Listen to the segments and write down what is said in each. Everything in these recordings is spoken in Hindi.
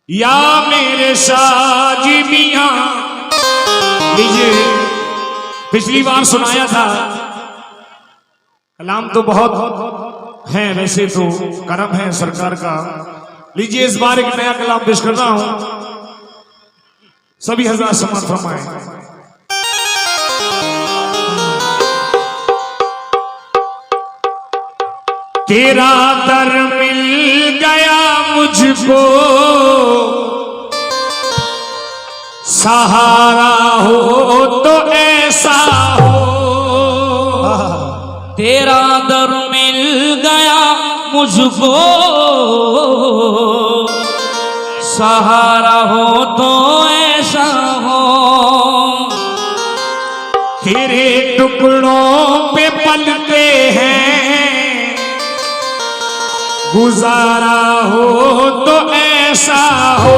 या मेरे साजी मियां। लीजिए, पिछली बार सुनाया था, कलाम तो बहुत है, वैसे तो करम है सरकार का। लीजिए, इस बार एक नया कलाम पेश कर रहा हूं, सभी हजार समाज फरमाए। तेरा दर मिल गया मुझको, सहारा हो तो ऐसा हो। तेरा दर मिल गया मुझको, सहारा हो तो ऐसा हो। तेरे टुकड़ों पे पलते हैं, गुजारा हो तो ऐसा हो।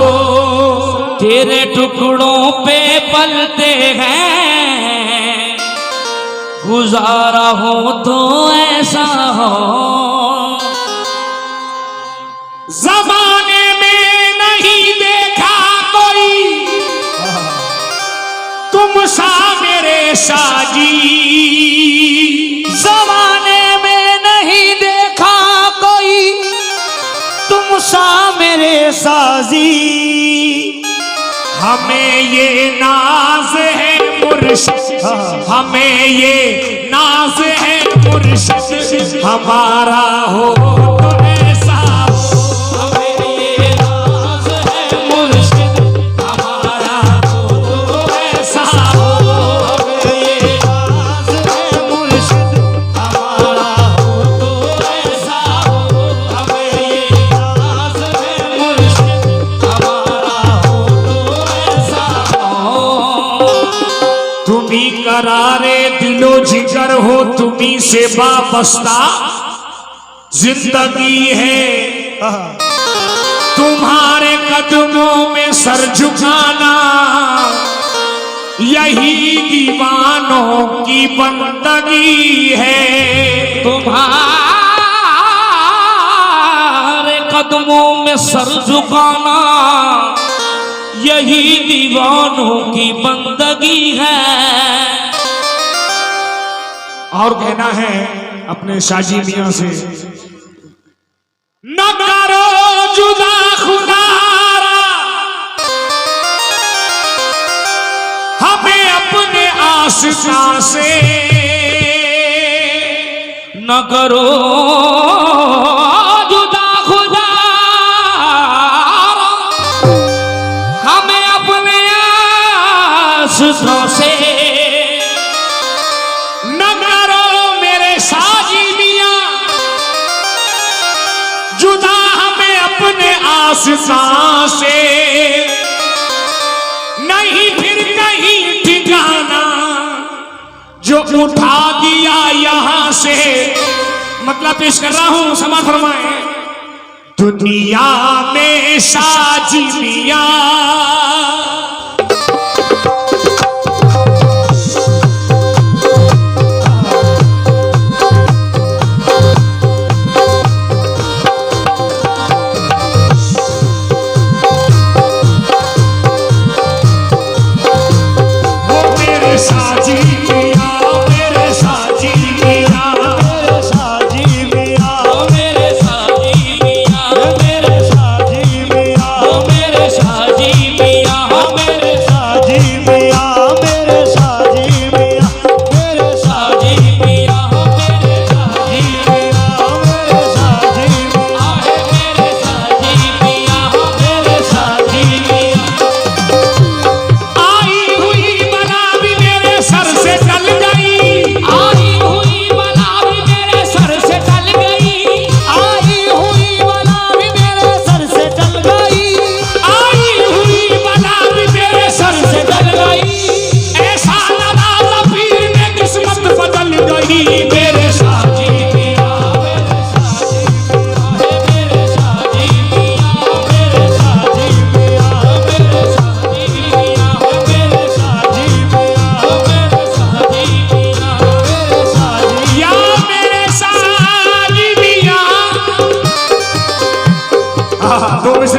तेरे टुकड़ों पे पलते हैं, गुजारा हो तो ऐसा हो। ज़माने में नहीं देखा कोई तुम सा मेरे साजी, ज़माने में नहीं देखा कोई तुम सा मेरे साजी। हमें ये नाज है मुर्शिद, हमें ये नाज है मुर्शिद, हमारा हो तो ऐसा हो। हमें ये नाज है मुर्शिद, हमारा हो तो ऐसा हो। हमें ये नाज है मुर्शिद, हमारा हो तो ऐसा हो। हमें ये नाज है मुर्शिद, हमारा हो तो ऐसा हो। तुम्ही करारे दिलो जिगर हो, तुम्ही से वाबस्ता जिंदगी है। तुम्हारे कदमों में सर झुकाना यही दीवानों की बंदगी है। तुम्हारे कदमों में सर झुकाना यही दीवानों की बंदगी है। और कहना है अपने शाजी मियां से, न करो जुदा खुदारा हमें अपने आशिका से। न करो जुदा खुदा हमें अपने आशिकों से। न करो मेरे साजी मियां जुदा हमें अपने आशिका से। नहीं फिर कहीं ठिकाना जो उठा दिया यहां से। मतलब पेश कर रहा हूं, समाज फरमाए। दुनिया में साजी मियां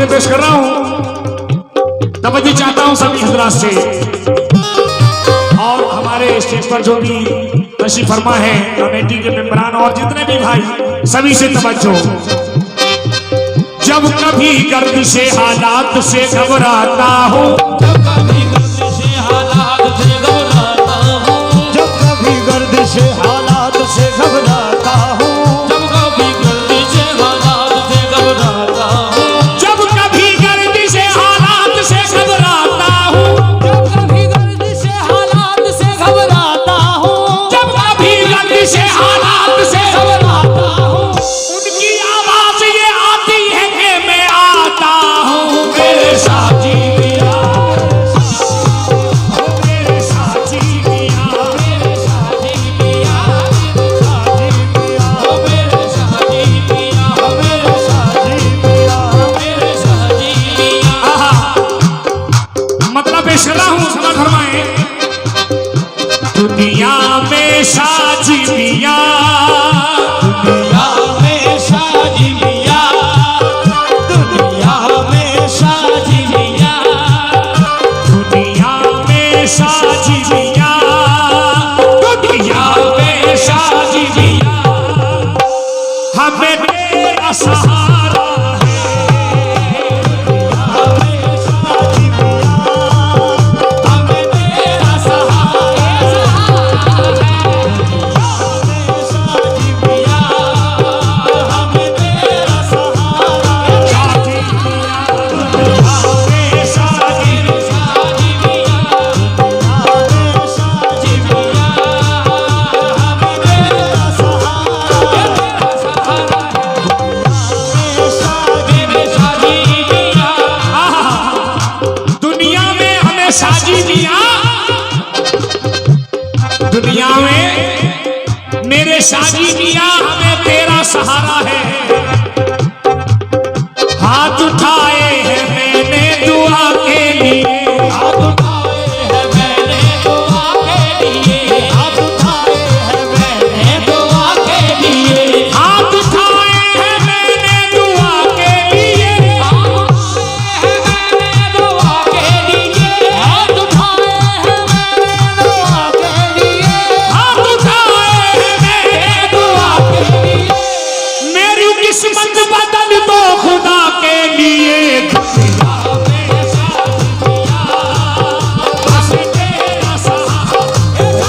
पेश कर रहा हूं। तवज्जो चाहता हूं सभी हजरात से और हमारे स्टेज पर जो भी तशरीफ फरमा है कमेटी के मेंबरान और जितने भी भाई सभी से तवज्जो। जब कभी गर्दिशे हालात से घबराता हूं, जब कभी गर्दिशे हालात से घबराता हूँ, जब कभी गर्दिशे हालात से घबराता हूँ, जब कभी गर्दिशे हालात से घबराता हूँ, जब कभी गर्दिशे हालात से घबराता हूं, जब कभी गर्दिशे हालात से घबराता हूँ, जब कभी गर्दिशे हालात से घबराता हूँ, उनकी आवाज ये आती है कि मैं आता हूं मेरे साथी मियां, मेरे साथी मियां, मेरे साथी पिया, साथी पिया, मेरे साथी पिया, मेरे साथी पिया, मेरे साथी पिया। आहा, मतलब पेश कर रहा हूं, समझ फरमाएं। दुनिया में साजी मियां, दुनिया में साजी मिया, दुनिया में साजी मिया, दुनिया में साजी मियां, दुनिया में साजी मियां, हमें तेरा सहारा साथी पिया, हमें तेरा सहारा साथी पिया, हमें तेरा सहारा साथी मियां, हमें साजी साजी मिया, साथी पिया, हमें तेरा सहारा, सहारा साथी मेरे साथी पिया, दुनिया में हमें साजी मियां, दुनिया में मेरे साजी मियां हमें तेरा सहारा है। हाथ उठाए हैं मैंने दुआ के लिए, हाथ उठाए हैं मैंने दुआ के लिए, हाथ उठाए हैं मैंने दुआ के लिए, हाथ उठाए हैं मैंने दुआ के लिए, दुआ के लिए, हाथ उठाए हैं मैंने दुआ के लिए, हाथ उठाए हैं मैंने दुआ के लिए, मेरी किस्मत बदल दो खुदा के लिए। बस तेरा सहारा हमें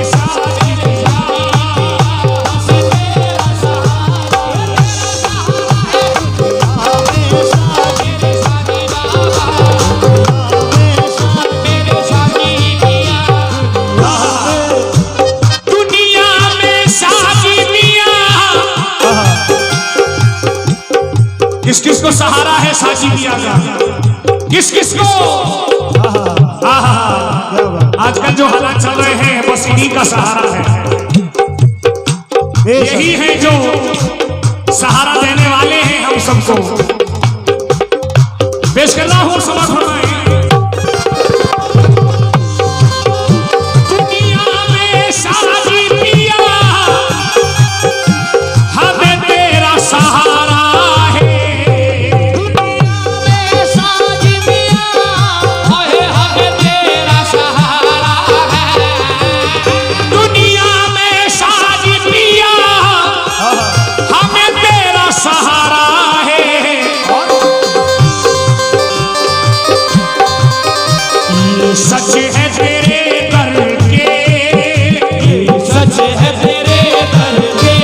साजी दुनिया में साजी मियां, किस किस को सहारा है साजी मियां का, किस किस को? आहा, आजकल जो हालात चल रहे हैं बस इन्हीं का सहारा है, यही है जो सहारा देने वाले हैं हम सबको। पेश कर रहा हूं समझ फरमाएं। दुनिया में साजी मियां हमें तेरा सहारा है, साथी पिया, हमें तेरा सहारा है, दुनिया में साजी मियां हमें तेरा सहारा है। ये सच है तेरे दर के, सच है तेरे दर के,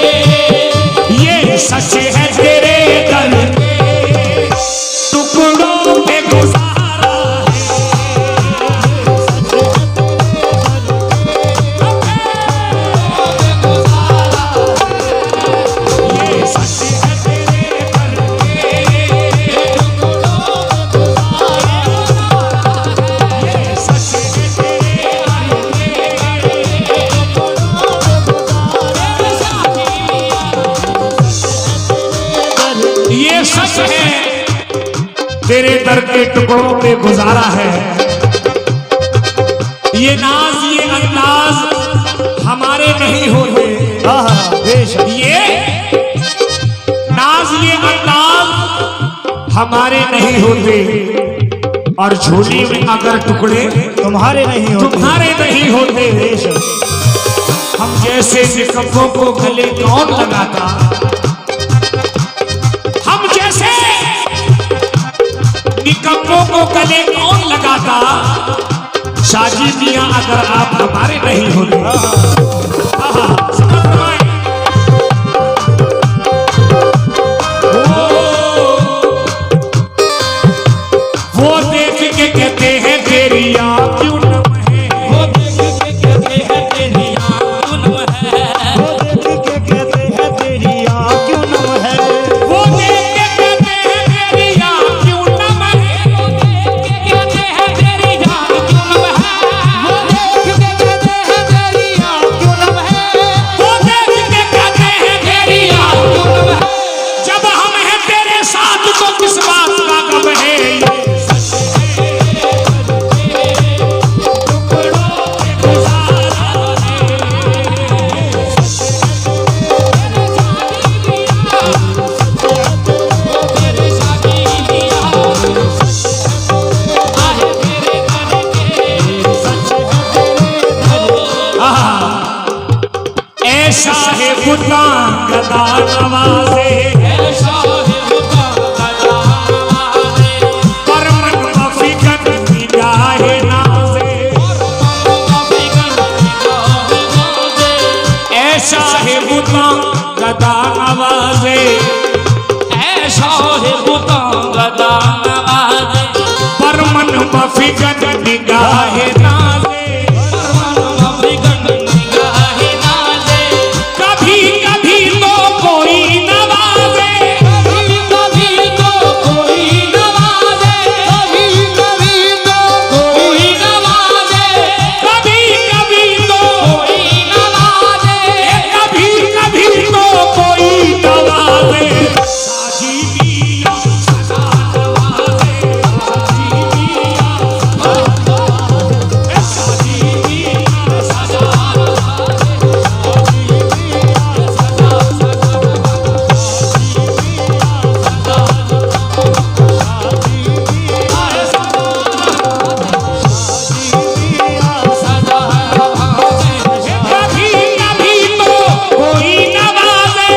ये सच है तेरे दर के, टुकड़ों पे गुजारा है, ये सच है तेरे दर के, ये सच है तेरे दर के, ये सच है तेरे दर के टुकड़ों पे गुजारा है। ये नाज ये अंदाज हमारे नहीं होते, बेशक ये ये अंदाज हमारे नहीं होते और झोली में अगर टुकड़े तुम्हारे नहीं होते, तुम्हारे नहीं होते। हम जैसे निकम्मों को गले कौन लगाता, हम जैसे निकम्मों को गले कौन लगाता। शाजी मियां अगर आप हमारे नहीं होते। वो देख के कहते हैं तेरी आँख क्यों नम है, वो देख के कहते हैं तेरी आँख क्यों नम है, वो देख के कहते हैं तेरी आँख क्यों नम है, वो देख के कहते हैं तेरी आँख क्यों नम है, वो देख के कहते हैं तेरी आँख क्यों नम है, वो देख के कहते हैं तेरी आँख क्यों नम है, वो देख के कहते हैं तेरी आँख क्यों नम है। जब हम हैं तेरे साथ तो किस बात का गम है। ऐसा है खुदा गदा नवाजे, ऐसा है खुदा गदा नवाजे, पर मन मफिकन निगाहे नाजे। ऐसा है खुदा गदा नवाजे, ऐसा है खुदा गदा नवाजे, पर मन मफिकन निगाहे नाजे। कभी कभी तो कोई नवाजे, कभी कभी तो कोई नवाजे, कभी कभी तो कोई नवाजे, कभी कभी तो कोई नवाजे, कभी कभी तो कोई नवाजे। साजी मियां सदा नवाजे, साजी मियां साजी मियां सदा कभी कभी तो कोई नवाजे,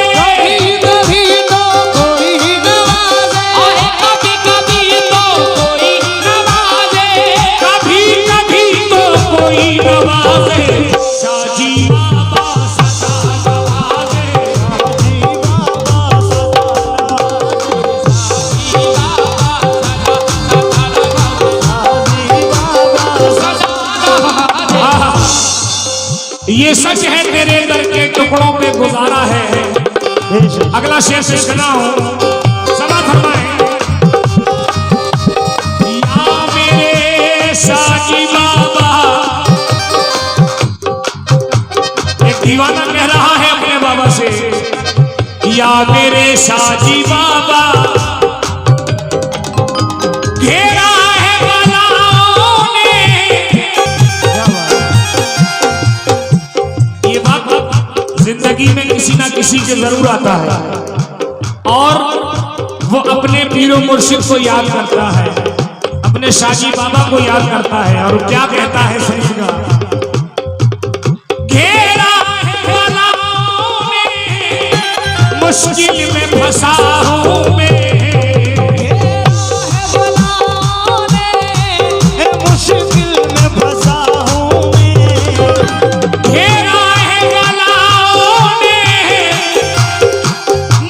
कभी तो कोई नवाजे, अरे कभी कभी तो कोई नवाजे, कभी कभी तो कोई नवाजे। साजी बाबा सदा नवाजे, ये सच है तेरे दर के टुकड़ों पे गुजारा है। अगला शेर पेश करना हूं, समा फरमाए। या मेरे साजी बाबा, एक दीवाना कह रहा है अपने बाबा से, या मेरे साजी बाबा, घेरा है बलाओं ने। ये वक्त जिंदगी में किसी ना किसी के जरूर आता है और वो अपने पीरो मुर्शिद को याद करता है, अपने शाजी बाबा को याद करता है और क्या कहता है समझिएगा। घेरा है बलाओं ने, मुश्किल में फंसा हूं मैं, मुश्किल में फंसा हूँ मैं, घेरा है बलाओं ने,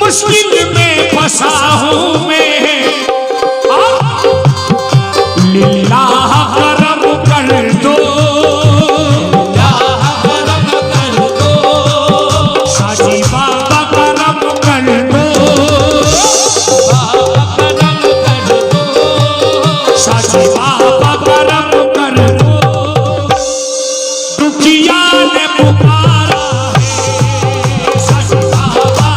मुश्किल में फंसा हूं मैं। लिल्लाह करम कर दो, करम कर दो, साजी बाबा करम कर दो, करम कर दो, साजी बाबा करम कर दो। दुखिया ने पुकारा है, साजी बाबा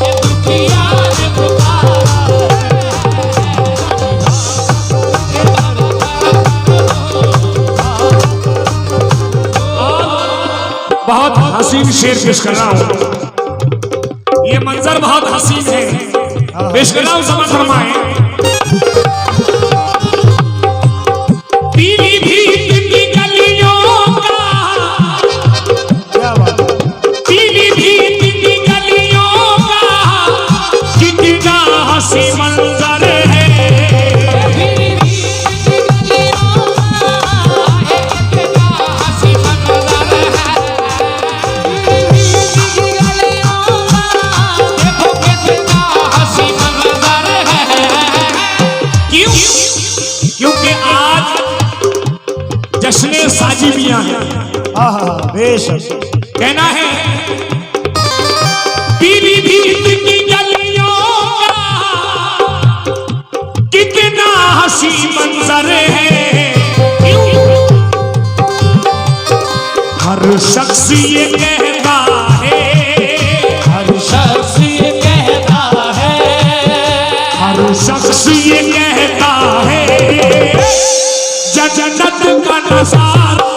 ये दुखिया ने पुकारा बहुत हसीन शेर पेश कर रहा हूं। ये मंजर बहुत हसीन है, बेशकलाम समझ फरमाए। पीली भीत की गलियों का, क्या बात है? पीली भीत की गलियों का कितना हसी मंजर है। क्योंकि आज जश्न साजी मियां है। बेशक कहना है पीली भीत की गलियों का कितना हसी मंजर है। हर शख्स ये कहता है, हर शख्स ये कहता है, हर शख्स ये कहता है जन्नत का नजारा